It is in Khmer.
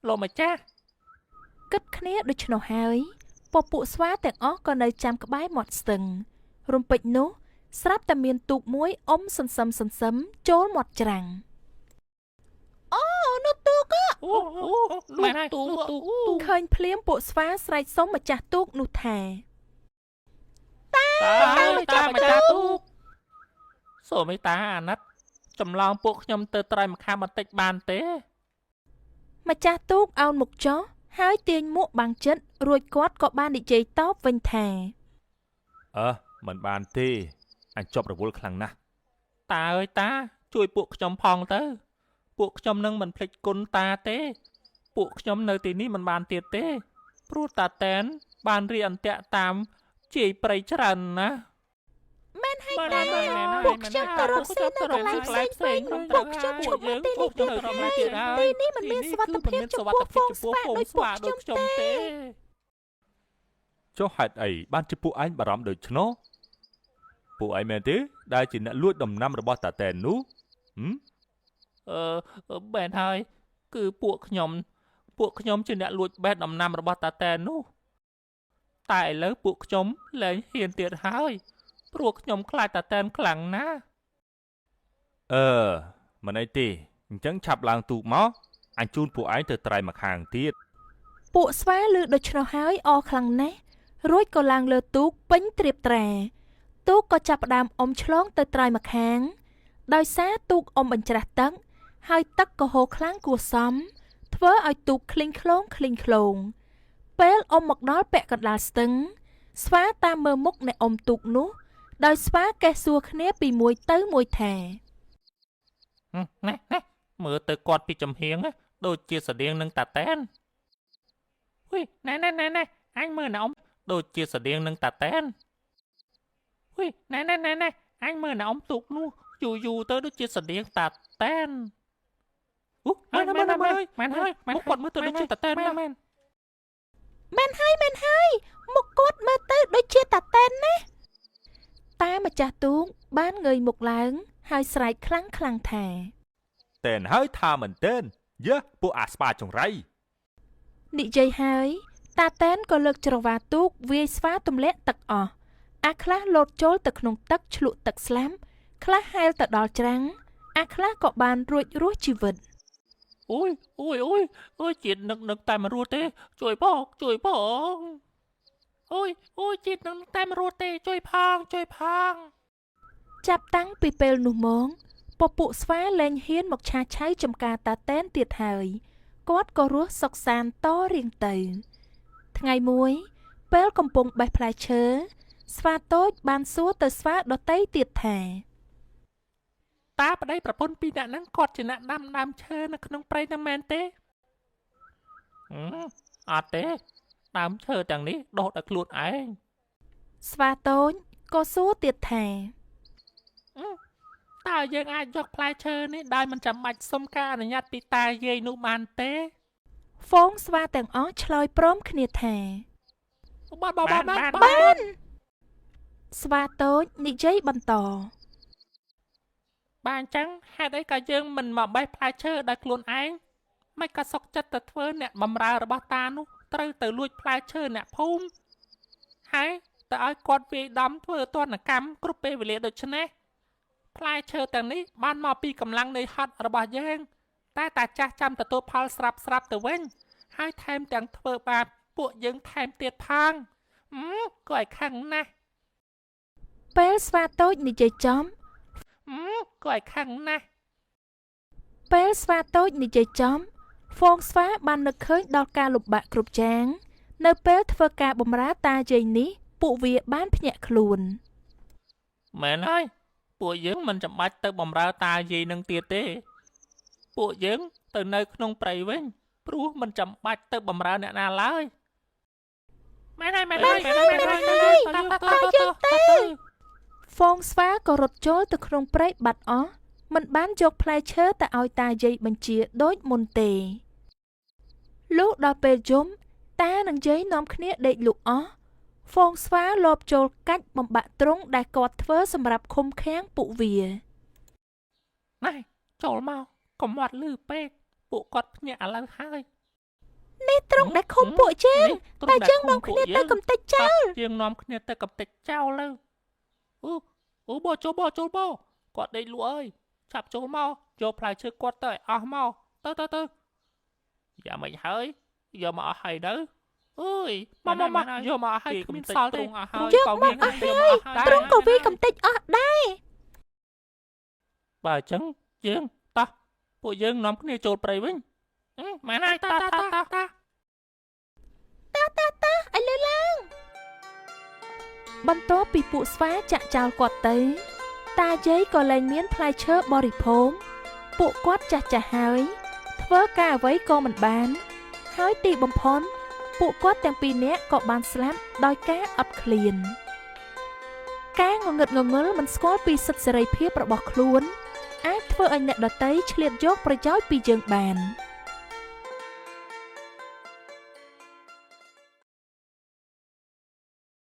លោកម្ចាស់គិតគ្នាដូច្នោះហើយពពួកស្វាទាំងអស់ក៏នៅចាំក្បែរមាត់ស្ទឹងរំពេចនោះស្រាប់តែមានទូកមួយសន្សឹមចូលមាត់ច្រាំងអូនោះទូកអូមែនហើយទូកឃើញភ្លាមពួកស្វាស្រែកសុំម្ចាស់ទូកនោះថាម្ចាស់ទូកសូមមេត្តាអាណិតចម្លងពួកខ្ញុំទៅត្រៃម្ខាងបន្តិចបានទេម្ចាស់ទូកអោនមុខចុះហើយទាញមួកបាំងចិត្តរួចគាត់ក៏បាននិយាយតបវិញថាមិនបានទេអញជាប់រវល់ខ្លាំងណាស់តាអើយតាជួយពួកខ្ញុំផងទៅពួកខ្ញុំនឹងមិនភ្លេចគុណតាទេពួកខ្ញុំនៅទីនេះមិនបានទៀតទេព្រោះតាតែនបានរៀបអន្ទាក់តាមជាយព្រៃច្រើនណាស់មែនហើយតាពួកខ្ញុំទៅរកស៊ីនៅកន្លែងផ្សេងពួកខ្ញុំឈប់នៅទីនេះទៀតទីនេះមិនមានសុវត្ថិភាពចំពោះហ្វូងស្វាដូចខ្ញុំទេចុះហេតុអីបានជាពួកឯងបារម្ភដូច្នោះពួកឯងមែនទេដែលជាអ្នកលួចដំណាំរបស់តាតែននោះបែនហើយគឺពួកខ្ញុំជាអ្នកលួចបេះដំណាំរបស់តាតែននោះតែឥឡូវពួកខ្ញុំលែងហ៊ានទៀតហើយព្រោះខ្ញុំខ្លាចតាតែនខ្លាំងណាស់មិនអីទេអញ្ចឹងឆាប់ឡើងទូកមកអញជូនពួកឯងទៅត្រៃម្ខាងទៀតពួកស្វាឮដូច្នោះហើយអរខ្លាំងណាស់រួចក៏ឡើងលើទូកពេញត្រៀបត្រាទូកក៏ចាប់ផ្ដើមឆ្លងទៅត្រៃម្ខាងដោយសារទូកបញ្ច្រាស់ទឹកហើយទឹកក៏ហូរខ្លាំងគួរសមធ្វើឲ្យទូកឃ្លីងឃ្លោងពេលមកដល់ពាក់កណ្ដាលស្ទឹងស្វាតាមមើលមុខអ្នកទូកនោះដោយស្វាកេះសួរគ្នាពីមួយទៅមួយថាណែមើលទៅគាត់ពីចំហៀងដូចជាស្តៀងនឹងតាតែនហ៊ុយណែអញមើលណាដូចជាស្តៀងនឹងតាតែនហ៊ុយណែអញមើលណាទូកនោះយូរទៅដូចជាស្តៀងតាតែនមែនហើយមុខគាត់មើលទៅដូចជាតាតែនមែនហើយមុខគាត់មើលទៅដូចជាតាតែនណាតែម្ចាស់ទូកបានងើយមុខឡើងហើយស្រែកខ្លាំងថាតែនហើយថាមែនទេពួកអាស្វាចង្រៃនិយាយហើយតាតែនក៏លើកច្រវាទូកវាយស្វាទម្លាក់ទឹកអស់អាខ្លះលោតចូលទៅក្នុងទឹកឆ្លក់ទឹកស្លាប់ខ្លះហែលទៅដល់ច្រាំងអាខ្លះក៏បានរួចរស់ជីវិតអូយជាតិនឹកតែមិនរស់ទេជួយផងអូយជាតិនឹកតែមិនរស់ទេជួយផងចាប់តាំងពីពេលនោះមកពពួកស្វាលែងហ៊ានមកឆាឆៅចំការតាតែនទៀតហើយគាត់ក៏រស់សុខសាន្តតរៀងទៅថ្ងៃមួយពេលកំពុងបេះផ្លែឈើស្វាតូចបានសួរទៅស្វាដទៃទៀតថាតាប្តីប្រពន្ធពីរនាក់ហ្នឹងគាត់ជាអ្នកដាំដើមឈើនៅក្នុងព្រៃហ្នឹងមែនទេអត់ទេដើមឈើទាំងនេះដុះដោយខ្លួនឯងស្វាតូចក៏សួរទៀតថាតើយើងអាចយកផ្លែឈើនេះដោយមិនចាំបាច់សុំការអនុញ្ញាតពីតាយាយនោះបានទេហ្វូងស្វាទាំងអស់ឆ្លើយព្រមគ្នាថាបានស្វាតូចនិយាយបន្តបាទអញ្ចឹងហេតុអីក៏យើងមិនមកបេះផ្លែឈើដោយខ្លួនឯងមិនក៏សុកចិត្តទៅធ្វើអ្នកបម្រើរបស់តានោះត្រូវទៅលួចផ្លែឈើអ្នកភូមិហើយទៅឲ្យគាត់វាយដំធ្វើទណ្ឌកម្មគ្រប់ពេលវេលាដូចនេះផ្លែឈើទាំងនេះបានមកពីកម្លាំងនៃហត់របស់យើងតែតាចាស់ចាំទទួលផលស្រាប់ទៅវិញហើយថែមទាំងធ្វើបាបពួកយើងថែមទៀតផងក៏ឲ្យខឹងណាស់ពេលស្វាតូចនិយាយចំក៏ឲ្យខឹងណាស់ពេលស្វាតូចនិយាយចំហ្វូងស្វាបាននឹកឃើញដល់ការលំបាកគ្រប់យ៉ាងនៅពេលធ្វើការបម្រើតាយាយនេះពួកវាបានភ្ញាក់ខ្លួនមែនហើយពួកយើងមិនចាំបាច់ទៅបម្រើតាយាយនឹងទៀតទេពួកយើងទៅនៅក្នុងព្រៃវិញព្រោះមិនចាំបាច់ទៅបម្រើអ្នកណាឡើយមែនហើយតាយើងទៅហ្វូងស្វាក៏រត់ចូលទៅក្នុងព្រៃបាត់អស់មិនបានយកផ្លែឈើទៅឲ្យតាយាយបញ្ជាដូចមុនទេលុះដល់ពេលយំតានិងយាយនាំគ្នាដេកលក់អស់ហ្វូងស្វាលបចូលកាច់បំបាក់ទ្រុងដែលគាត់ធ្វើសម្រាប់ឃុំឃាំងពួកវាណែចូលមកកុំអត់លឺពេកពួកគាត់ភ្ញាក់ឥឡូវហើយ នេះទ្រង់ដែលឃុំពួកយើងតែយើងនាំគ្នាទៅកំទេចចោល យើងនាំគ្នាទៅកំទេចចោលទៅអូបោចូលគាត់ដេកលក់អើយឆាប់ចូលមកយកផ្លែឈើគាត់ទៅឲ្យអស់មកទៅយ៉ាងម៉េចហើយយកមកអស់ហើយទៅអើយមកយកមកអស់ហើយគ្មានសល់ទេ យកមកអស់ហើយទ្រង់ក៏វាកំទេចអស់ដែរ បើអញ្ចឹងយើងតោះពួកយើងនាំគ្នាចូលព្រៃវិញម៉ែណាយតា ឥឡូវឡើងបន្ទាប់ពីពួកស្វាចាក់ចោលគាត់ទៅតាយាយក៏លែងមានផ្លែឈើបរិភោគពួកគាត់ចាស់ហើយធ្វើការអ្វីក៏មិនបានហើយទីបំផុតពួកគាត់ទាំងពីរនាក់ក៏បានស្លាប់ដោយការអត់ឃ្លានការងងឹតងងល់មិនស្គាល់ពីសិទ្ធិសេរីភាពរបស់ខ្លួនអាចធ្វើឲ្យអ្នកដទៃឆ្លៀតយកប្រយោជន៍ពីយើងបាន